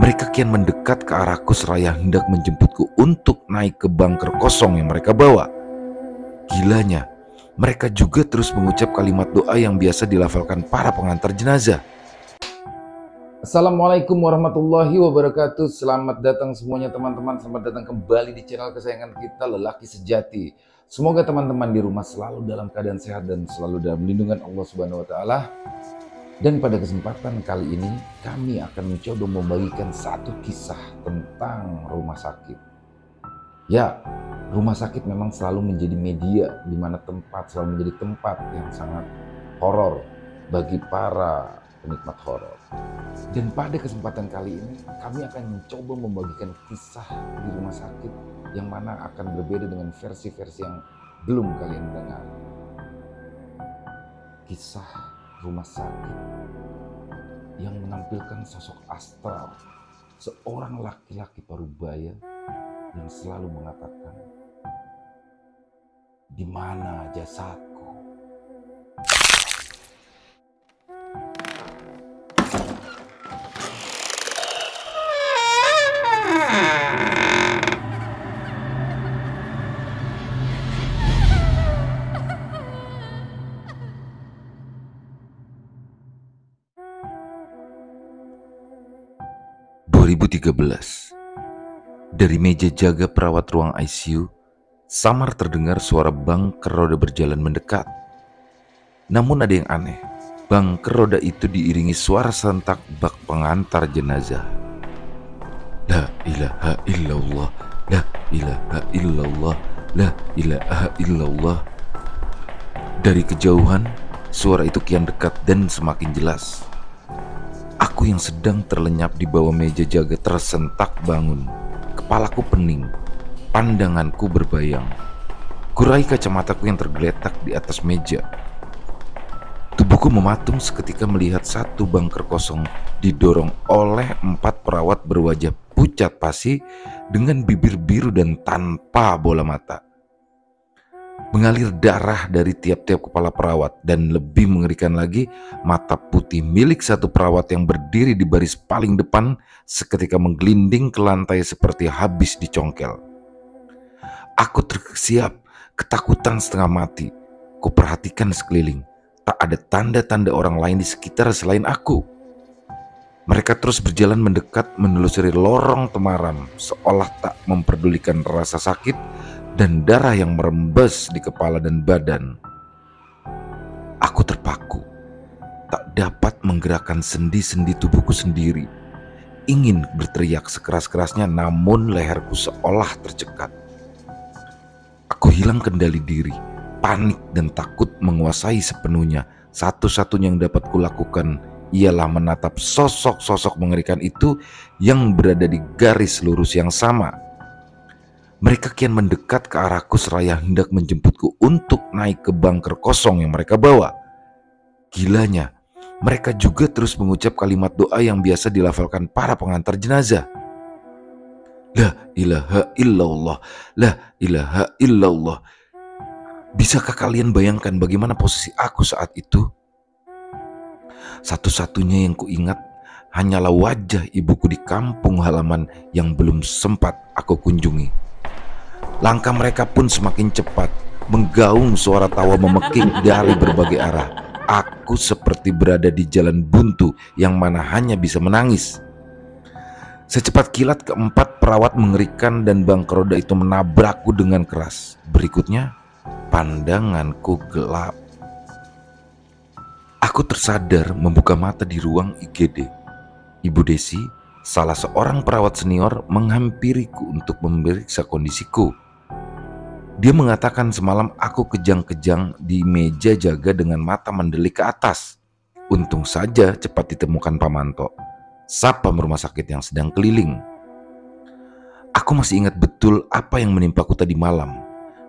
Mereka kian mendekat ke arahku seraya hendak menjemputku untuk naik ke bunker kosong yang mereka bawa. Gilanya, mereka juga terus mengucap kalimat doa yang biasa dilafalkan para pengantar jenazah. Assalamualaikum warahmatullahi wabarakatuh. Selamat datang semuanya teman-teman. Selamat datang kembali di channel kesayangan kita, Lelaki Sejati. Semoga teman-teman di rumah selalu dalam keadaan sehat dan selalu dalam lindungan Allah Subhanahu wa Ta'ala. Dan pada kesempatan kali ini kami akan mencoba membagikan satu kisah tentang rumah sakit. Ya, rumah sakit memang selalu menjadi media di mana selalu menjadi tempat yang sangat horor bagi para penikmat horor. Dan pada kesempatan kali ini kami akan mencoba membagikan kisah di rumah sakit yang mana akan berbeda dengan versi-versi yang belum kalian dengar. Kisah rumah sakit yang menampilkan sosok astral seorang laki-laki parubaya yang selalu mengatakan, "Di mana jasadku?" Dari meja jaga perawat ruang ICU, samar terdengar suara bangker roda berjalan mendekat. Namun ada yang aneh, bangker roda itu diiringi suara sentak bak pengantar jenazah. La ilaha illallah, la ilaha illallah, la ilaha illallah. Dari kejauhan, suara itu kian dekat dan semakin jelas. Aku yang sedang terlenyap di bawah meja jaga tersentak bangun. Kepalaku pening, pandanganku berbayang. Kurai kacamataku yang tergeletak di atas meja. Tubuhku mematung seketika melihat satu bunker kosong didorong oleh 4 perawat berwajah pucat pasi dengan bibir biru dan tanpa bola mata. Mengalir darah dari tiap-tiap kepala perawat, dan lebih mengerikan lagi, mata putih milik satu perawat yang berdiri di baris paling depan seketika menggelinding ke lantai seperti habis dicongkel. Aku tersiap, ketakutan setengah mati. Kuperhatikan sekeliling, tak ada tanda-tanda orang lain di sekitar selain aku. Mereka terus berjalan mendekat menelusuri lorong temaram, seolah tak memperdulikan rasa sakit dan darah yang merembes di kepala dan badan. Aku terpaku, tak dapat menggerakkan sendi-sendi tubuhku sendiri. Ingin berteriak sekeras-kerasnya, namun leherku seolah tercekat. Aku hilang kendali diri, panik dan takut menguasai sepenuhnya. Satu-satunya yang dapat kulakukan ialah menatap sosok-sosok mengerikan itu yang berada di garis lurus yang sama. Mereka kian mendekat ke arahku seraya hendak menjemputku untuk naik ke bunker kosong yang mereka bawa. Gilanya, mereka juga terus mengucap kalimat doa yang biasa dilafalkan para pengantar jenazah. La ilaha illallah, la ilaha illallah. Bisakah kalian bayangkan bagaimana posisi aku saat itu? Satu-satunya yang kuingat hanyalah wajah ibuku di kampung halaman yang belum sempat aku kunjungi. Langkah mereka pun semakin cepat, menggaung suara tawa memekik dari berbagai arah. Aku seperti berada di jalan buntu yang mana hanya bisa menangis. Secepat kilat keempat perawat mengerikan dan bangker roda itu menabrakku dengan keras. Berikutnya, pandanganku gelap. Aku tersadar membuka mata di ruang IGD. Ibu Desi, salah seorang perawat senior, menghampiriku untuk memeriksa kondisiku. Dia mengatakan semalam aku kejang-kejang di meja jaga dengan mata mendelik ke atas. Untung saja cepat ditemukan Pak Manto, sapam rumah sakit yang sedang keliling. Aku masih ingat betul apa yang menimpaku tadi malam.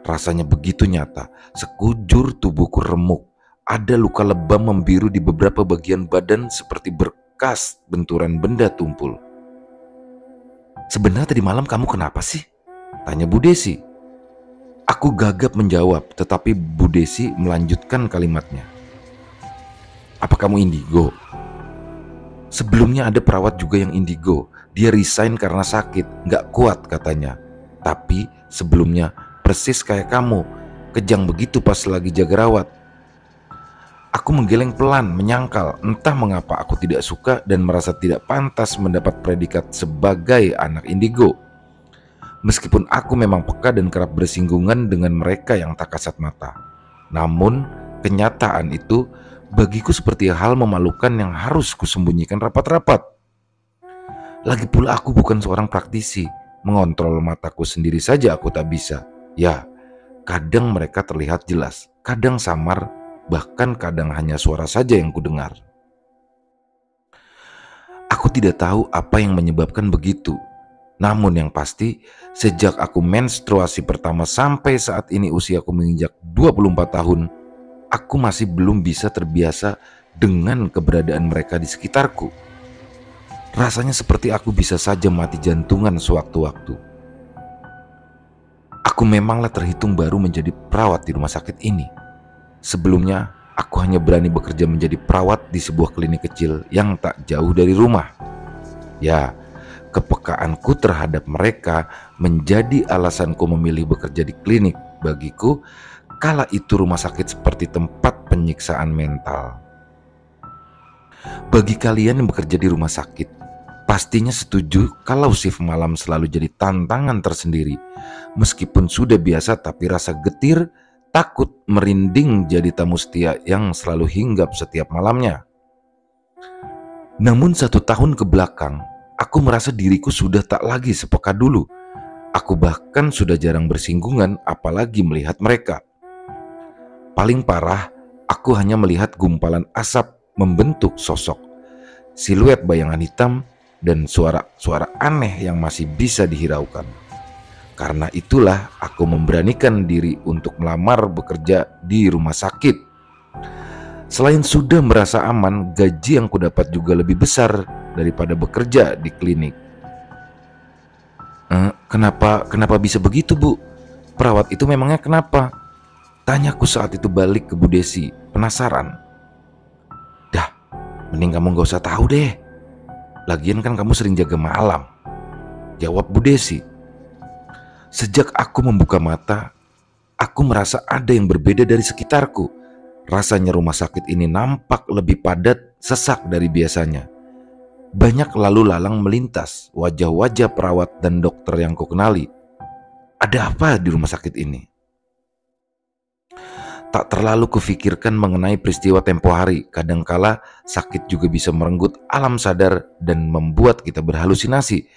Rasanya begitu nyata, sekujur tubuhku remuk. Ada luka lebam membiru di beberapa bagian badan seperti bekas benturan benda tumpul. "Sebenarnya tadi malam kamu kenapa sih?" tanya Bu Desi. Aku gagap menjawab, tetapi Bu Desi melanjutkan kalimatnya. "Apa kamu indigo?" Sebelumnya ada perawat juga yang indigo. Dia resign karena sakit, nggak kuat katanya. Tapi sebelumnya persis kayak kamu, kejang begitu pas lagi jaga rawat. Aku menggeleng pelan, menyangkal entah mengapa aku tidak suka dan merasa tidak pantas mendapat predikat sebagai anak indigo. Meskipun aku memang peka dan kerap bersinggungan dengan mereka yang tak kasat mata. Namun kenyataan itu bagiku seperti hal memalukan yang harus kusembunyikan rapat-rapat. Lagi pula aku bukan seorang praktisi, mengontrol mataku sendiri saja aku tak bisa. Ya, kadang mereka terlihat jelas, kadang samar, bahkan kadang hanya suara saja yang kudengar. Aku tidak tahu apa yang menyebabkan begitu. Namun yang pasti, sejak aku menstruasi pertama sampai saat ini usiaku menginjak 24 tahun, aku masih belum bisa terbiasa dengan keberadaan mereka di sekitarku. Rasanya seperti aku bisa saja mati jantungan sewaktu-waktu. Aku memanglah terhitung baru menjadi perawat di rumah sakit ini. Sebelumnya, aku hanya berani bekerja menjadi perawat di sebuah klinik kecil yang tak jauh dari rumah. Ya, kepekaanku terhadap mereka menjadi alasanku memilih bekerja di klinik. Bagiku, kala itu rumah sakit seperti tempat penyiksaan mental. Bagi kalian yang bekerja di rumah sakit, pastinya setuju kalau shift malam selalu jadi tantangan tersendiri. Meskipun sudah biasa, tapi rasa getir, takut, merinding jadi tamu setia yang selalu hinggap setiap malamnya. Namun 1 tahun ke belakang, aku merasa diriku sudah tak lagi sepeka dulu. Aku bahkan sudah jarang bersinggungan, apalagi melihat mereka. Paling parah, aku hanya melihat gumpalan asap membentuk sosok, siluet bayangan hitam, dan suara-suara aneh yang masih bisa dihiraukan. Karena itulah aku memberanikan diri untuk melamar bekerja di rumah sakit. Selain sudah merasa aman, gaji yang kudapat juga lebih besar daripada bekerja di klinik. Kenapa bisa begitu, Bu? Perawat itu memangnya kenapa? Tanyaku saat itu balik ke Bu Desi, penasaran. Dah, mending kamu gak usah tahu deh. Lagian kan kamu sering jaga malam, jawab Bu Desi. Sejak aku membuka mata, aku merasa ada yang berbeda dari sekitarku. Rasanya rumah sakit ini nampak lebih padat, sesak dari biasanya. Banyak lalu lalang melintas, wajah-wajah perawat dan dokter yang kukenali. Ada apa di rumah sakit ini? Tak terlalu kufikirkan mengenai peristiwa tempo hari. Kadangkala sakit juga bisa merenggut alam sadar dan membuat kita berhalusinasi.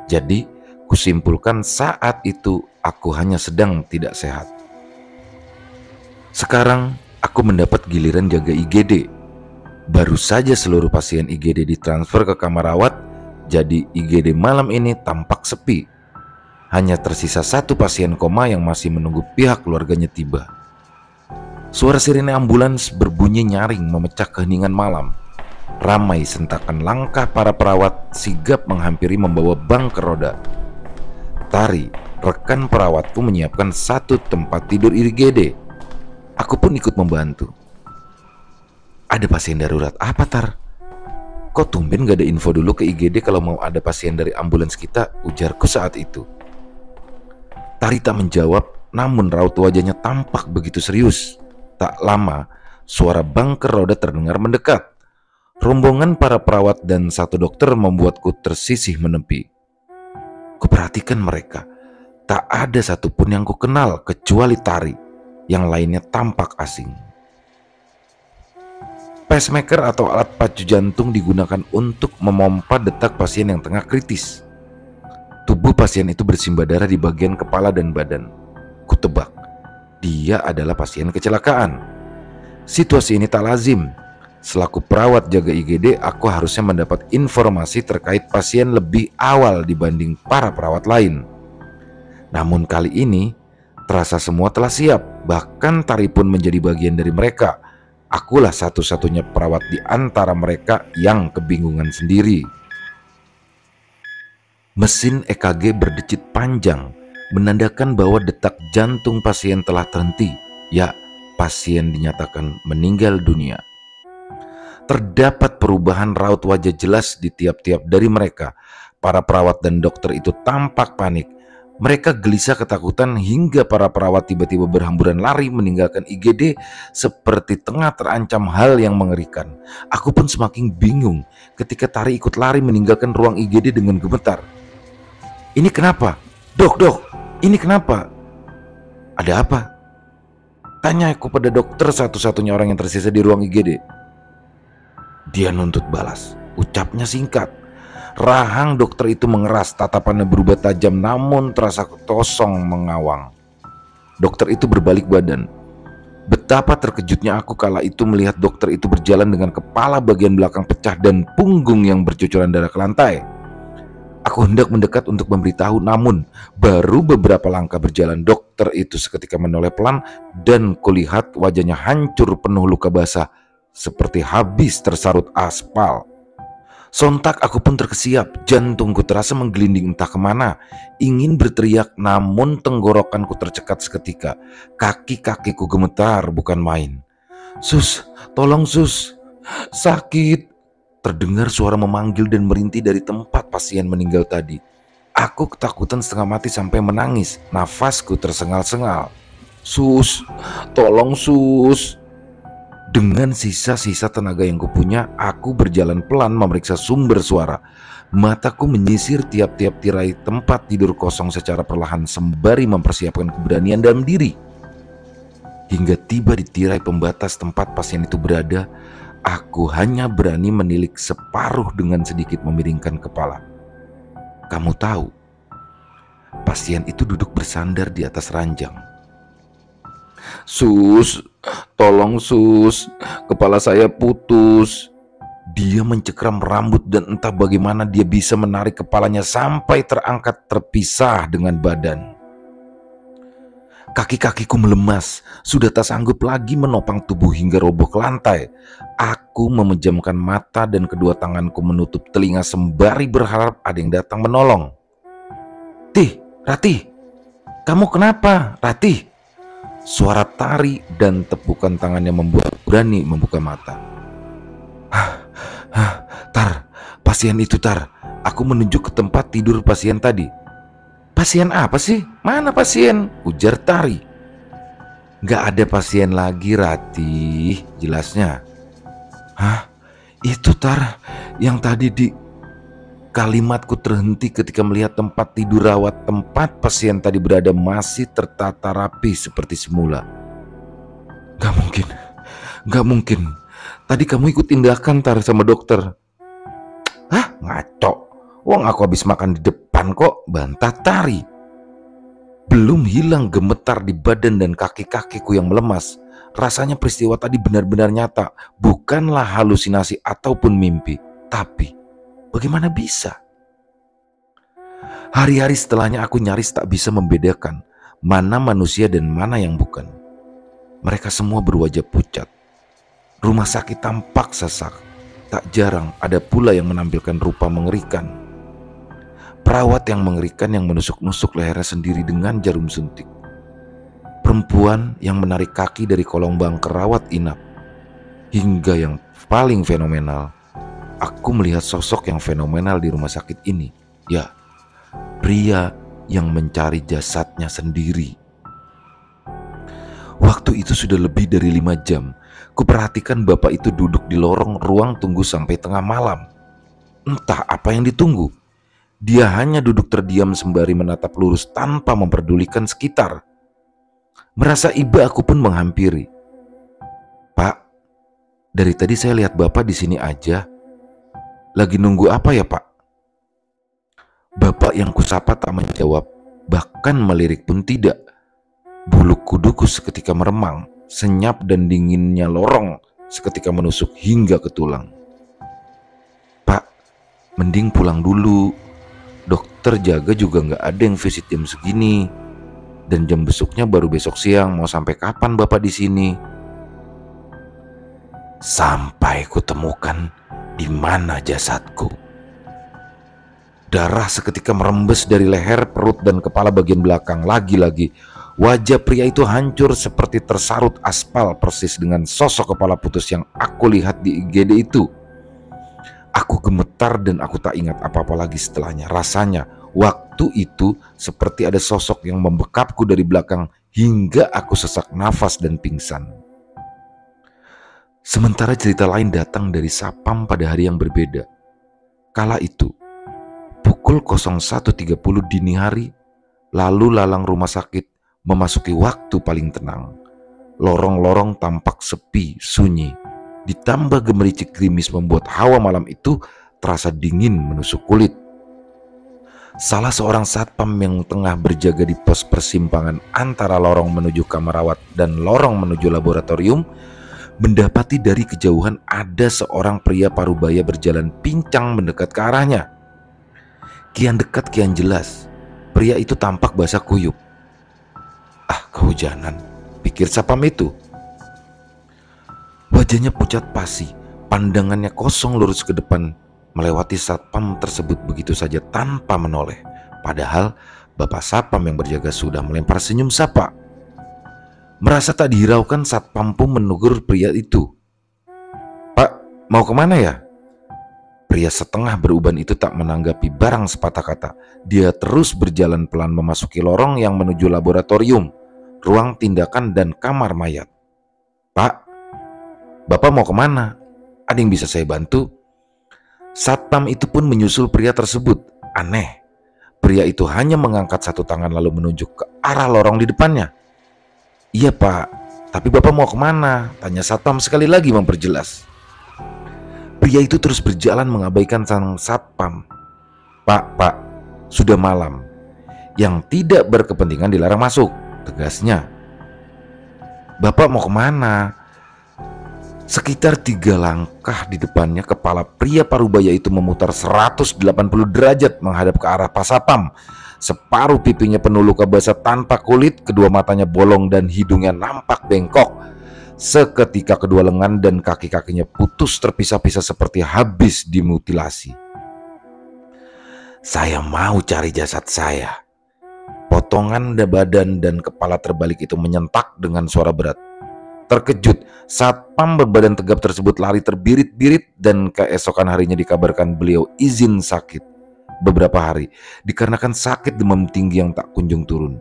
Jadi kusimpulkan saat itu aku hanya sedang tidak sehat. Sekarang aku mendapat giliran jaga IGD. Baru saja seluruh pasien IGD ditransfer ke kamar rawat, jadi IGD malam ini tampak sepi. Hanya tersisa 1 pasien koma yang masih menunggu pihak keluarganya tiba. Suara sirine ambulans berbunyi nyaring memecah keheningan malam. Ramai sentakan langkah para perawat sigap menghampiri membawa bangker roda. Tari, rekan perawatku, menyiapkan 1 tempat tidur IGD. Aku pun ikut membantu. Ada pasien darurat apa, Tar? Kok tumben gak ada info dulu ke IGD kalau mau ada pasien dari ambulans kita, ujarku saat itu. Tari tak menjawab, namun raut wajahnya tampak begitu serius. Tak lama, suara bangker roda terdengar mendekat. Rombongan para perawat dan 1 dokter membuatku tersisih menepi. Kuperhatikan mereka. Tak ada satupun yang kukenal kecuali Tari. Yang lainnya tampak asing. Pacemaker atau alat pacu jantung digunakan untuk memompa detak pasien yang tengah kritis. Tubuh pasien itu bersimbah darah di bagian kepala dan badan. Kutebak, dia adalah pasien kecelakaan. Situasi ini tak lazim. Selaku perawat jaga IGD, aku harusnya mendapat informasi terkait pasien lebih awal dibanding para perawat lain. Namun kali ini, terasa semua telah siap. Bahkan Tari pun menjadi bagian dari mereka. Akulah satu-satunya perawat di antara mereka yang kebingungan sendiri. Mesin EKG berdecit panjang, menandakan bahwa detak jantung pasien telah terhenti. Ya, pasien dinyatakan meninggal dunia. Terdapat perubahan raut wajah jelas di tiap-tiap dari mereka. Para perawat dan dokter itu tampak panik. Mereka gelisah ketakutan hingga para perawat tiba-tiba berhamburan lari meninggalkan IGD seperti tengah terancam hal yang mengerikan. Aku pun semakin bingung ketika Tari ikut lari meninggalkan ruang IGD dengan gemetar. "Ini kenapa? Dok, ini kenapa? Ada apa?" tanya aku pada dokter satu-satunya orang yang tersisa di ruang IGD. Dia nuntut balas. Ucapnya singkat. Rahang dokter itu mengeras, tatapannya berubah tajam namun terasa kosong mengawang. Dokter itu berbalik badan. Betapa terkejutnya aku kala itu melihat dokter itu berjalan dengan kepala bagian belakang pecah dan punggung yang bercucuran darah ke lantai. Aku hendak mendekat untuk memberitahu, namun baru beberapa langkah berjalan dokter itu seketika menoleh pelan dan kulihat wajahnya hancur penuh luka basah seperti habis tersarut aspal. Sontak aku pun terkesiap, jantungku terasa menggelinding entah kemana. Ingin berteriak namun tenggorokanku tercekat seketika. Kaki-kakiku gemetar bukan main. "Sus, tolong sus, sakit." Terdengar suara memanggil dan merintih dari tempat pasien meninggal tadi. Aku ketakutan setengah mati sampai menangis. Nafasku tersengal-sengal. "Sus, tolong sus." Dengan sisa-sisa tenaga yang kupunya, aku berjalan pelan memeriksa sumber suara. Mataku menyisir tiap-tiap tirai tempat tidur kosong secara perlahan sembari mempersiapkan keberanian dalam diri. Hingga tiba di tirai pembatas tempat pasien itu berada, aku hanya berani menilik separuh dengan sedikit memiringkan kepala. Kamu tahu, pasien itu duduk bersandar di atas ranjang. "Sus, tolong sus, kepala saya putus." Dia mencekram rambut dan entah bagaimana dia bisa menarik kepalanya sampai terangkat terpisah dengan badan. Kaki-kakiku melemas, sudah tak sanggup lagi menopang tubuh hingga roboh ke lantai. Aku memejamkan mata dan kedua tanganku menutup telinga sembari berharap ada yang datang menolong. Ratih, kamu kenapa, Ratih?" Suara Tari dan tepukan tangannya membuat berani membuka mata. Tar, pasien itu Tar. Aku menunjuk ke tempat tidur pasien tadi." "Pasien apa sih? Mana pasien?" ujar Tari. "Gak ada pasien lagi Ratih, jelasnya." "Hah? Itu Tar, yang tadi di..." Kalimatku terhenti ketika melihat tempat tidur rawat tempat pasien tadi berada masih tertata rapi seperti semula. Gak mungkin. Tadi kamu ikut tindakan Tar sama dokter." "Hah, ngaco. Wong aku habis makan di depan kok," bantah Tari. Belum hilang gemetar di badan dan kaki-kakiku yang melemas. Rasanya peristiwa tadi benar-benar nyata, bukanlah halusinasi ataupun mimpi. Tapi bagaimana bisa? Hari-hari setelahnya aku nyaris tak bisa membedakan mana manusia dan mana yang bukan. Mereka semua berwajah pucat. Rumah sakit tampak sesak. Tak jarang ada pula yang menampilkan rupa mengerikan. Perawat yang mengerikan yang menusuk-nusuk lehernya sendiri dengan jarum suntik. Perempuan yang menarik kaki dari kolong bangker rawat inap. Hingga yang paling fenomenal, aku melihat sosok yang fenomenal di rumah sakit ini. Ya, pria yang mencari jasadnya sendiri. Waktu itu sudah lebih dari 5 jam. Kuperhatikan bapak itu duduk di lorong ruang tunggu sampai tengah malam. Entah apa yang ditunggu. Dia hanya duduk terdiam sembari menatap lurus tanpa memperdulikan sekitar. Merasa iba aku pun menghampiri. "Pak, dari tadi saya lihat bapak di sini aja. Lagi nunggu apa ya Pak?" Bapak yang kusapa tak menjawab, bahkan melirik pun tidak. Bulu kuduku seketika meremang, senyap dan dinginnya lorong seketika menusuk hingga ke tulang. "Pak, mending pulang dulu. Dokter jaga juga gak ada yang visit jam segini. Dan jam besuknya baru besok siang. Mau sampai kapan bapak di sini?" Sampai kutemukan di mana jasadku. Darah seketika merembes dari leher, perut, dan kepala bagian belakang. Lagi-lagi wajah pria itu hancur seperti tersarut aspal, persis dengan sosok kepala putus yang aku lihat di IGD itu. Aku gemetar dan aku tak ingat apa-apa lagi setelahnya. Rasanya waktu itu seperti ada sosok yang membekapku dari belakang hingga aku sesak nafas dan pingsan. Sementara cerita lain datang dari Sapam pada hari yang berbeda. Kala itu, pukul 01.30 dini hari, lalu lalang rumah sakit memasuki waktu paling tenang. Lorong-lorong tampak sepi, sunyi. Ditambah gemericik gerimis membuat hawa malam itu terasa dingin menusuk kulit. Salah seorang satpam yang tengah berjaga di pos persimpangan antara lorong menuju kamar rawat dan lorong menuju laboratorium mendapati dari kejauhan ada seorang pria parubaya berjalan pincang mendekat ke arahnya. Kian dekat kian jelas, pria itu tampak basah kuyup. Ah, kehujanan, pikir sapam itu. Wajahnya pucat pasi, pandangannya kosong lurus ke depan, melewati satpam tersebut begitu saja tanpa menoleh. Padahal bapak satpam yang berjaga sudah melempar senyum sapa. Merasa tak dihiraukan, satpam pun menegur pria itu. "Pak, mau kemana ya?" Pria setengah beruban itu tak menanggapi barang sepatah kata. Dia terus berjalan pelan memasuki lorong yang menuju laboratorium, ruang tindakan dan kamar mayat. "Pak, Bapak mau kemana? Ada yang bisa saya bantu?" Satpam itu pun menyusul pria tersebut. Aneh, pria itu hanya mengangkat satu tangan lalu menunjuk ke arah lorong di depannya. "Iya Pak, tapi Bapak mau kemana?" tanya satpam sekali lagi memperjelas. Pria itu terus berjalan mengabaikan sang satpam. Pak, sudah malam. Yang tidak berkepentingan dilarang masuk," tegasnya. "Bapak mau kemana?" Sekitar 3 langkah di depannya, kepala pria parubaya itu memutar 180 derajat menghadap ke arah pasapam. Separuh pipinya penuh luka basah tanpa kulit, kedua matanya bolong dan hidungnya nampak bengkok. Seketika kedua lengan dan kaki-kakinya putus terpisah-pisah seperti habis dimutilasi. "Saya mau cari jasad saya." Potongan badan dan kepala terbalik itu menyentak dengan suara berat. Terkejut, satpam berbadan tegap tersebut lari terbirit-birit dan keesokan harinya dikabarkan beliau izin sakit beberapa hari dikarenakan sakit demam tinggi yang tak kunjung turun.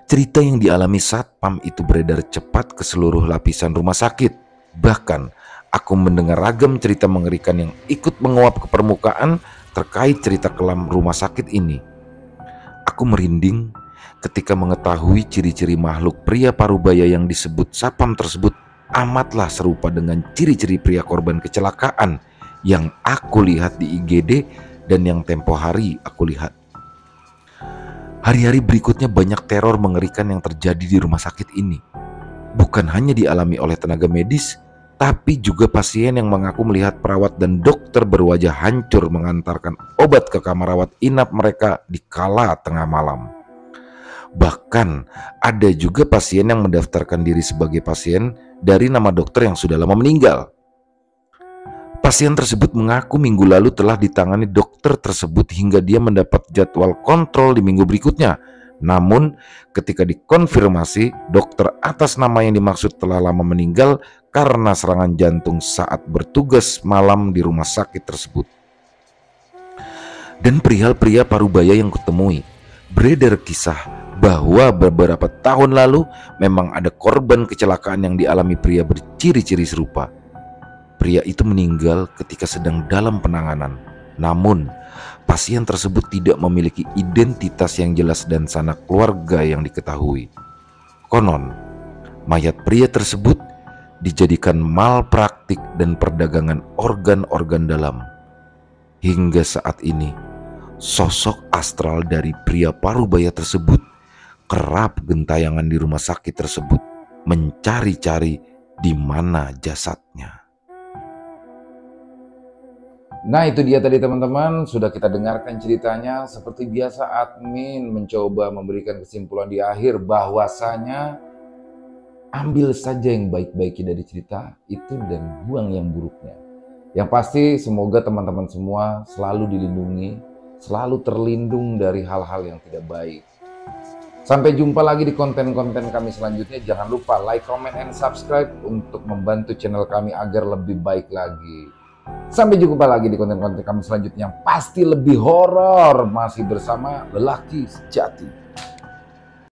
Cerita yang dialami satpam itu beredar cepat ke seluruh lapisan rumah sakit. Bahkan aku mendengar ragam cerita mengerikan yang ikut menguap ke permukaan terkait cerita kelam rumah sakit ini. Aku merinding ketika mengetahui ciri-ciri makhluk pria parubaya yang disebut sapam tersebut amatlah serupa dengan ciri-ciri pria korban kecelakaan yang aku lihat di IGD dan yang tempo hari aku lihat. Hari-hari berikutnya banyak teror mengerikan yang terjadi di rumah sakit ini. Bukan hanya dialami oleh tenaga medis, tapi juga pasien yang mengaku melihat perawat dan dokter berwajah hancur mengantarkan obat ke kamar rawat inap mereka di kala tengah malam. Bahkan ada juga pasien yang mendaftarkan diri sebagai pasien dari nama dokter yang sudah lama meninggal. Pasien tersebut mengaku minggu lalu telah ditangani dokter tersebut hingga dia mendapat jadwal kontrol di minggu berikutnya. Namun ketika dikonfirmasi, dokter atas nama yang dimaksud telah lama meninggal karena serangan jantung saat bertugas malam di rumah sakit tersebut. Dan perihal pria parubaya yang kutemui, beredar kisah bahwa beberapa tahun lalu memang ada korban kecelakaan yang dialami pria berciri-ciri serupa. Pria itu meninggal ketika sedang dalam penanganan. Namun, pasien tersebut tidak memiliki identitas yang jelas dan sanak keluarga yang diketahui. Konon, mayat pria tersebut dijadikan malpraktik dan perdagangan organ-organ dalam. Hingga saat ini, sosok astral dari pria parubaya tersebut kerap gentayangan di rumah sakit tersebut mencari-cari di mana jasadnya. Nah, itu dia tadi teman-teman, sudah kita dengarkan ceritanya. Seperti biasa admin mencoba memberikan kesimpulan di akhir bahwasanya ambil saja yang baik-baiknya dari cerita itu dan buang yang buruknya. Yang pasti semoga teman-teman semua selalu dilindungi, selalu terlindung dari hal-hal yang tidak baik. Sampai jumpa lagi di konten-konten kami selanjutnya. Jangan lupa like, comment, and subscribe untuk membantu channel kami agar lebih baik lagi. Sampai jumpa lagi di konten-konten kami selanjutnya yang pasti lebih horor, masih bersama Lelaki Sejati.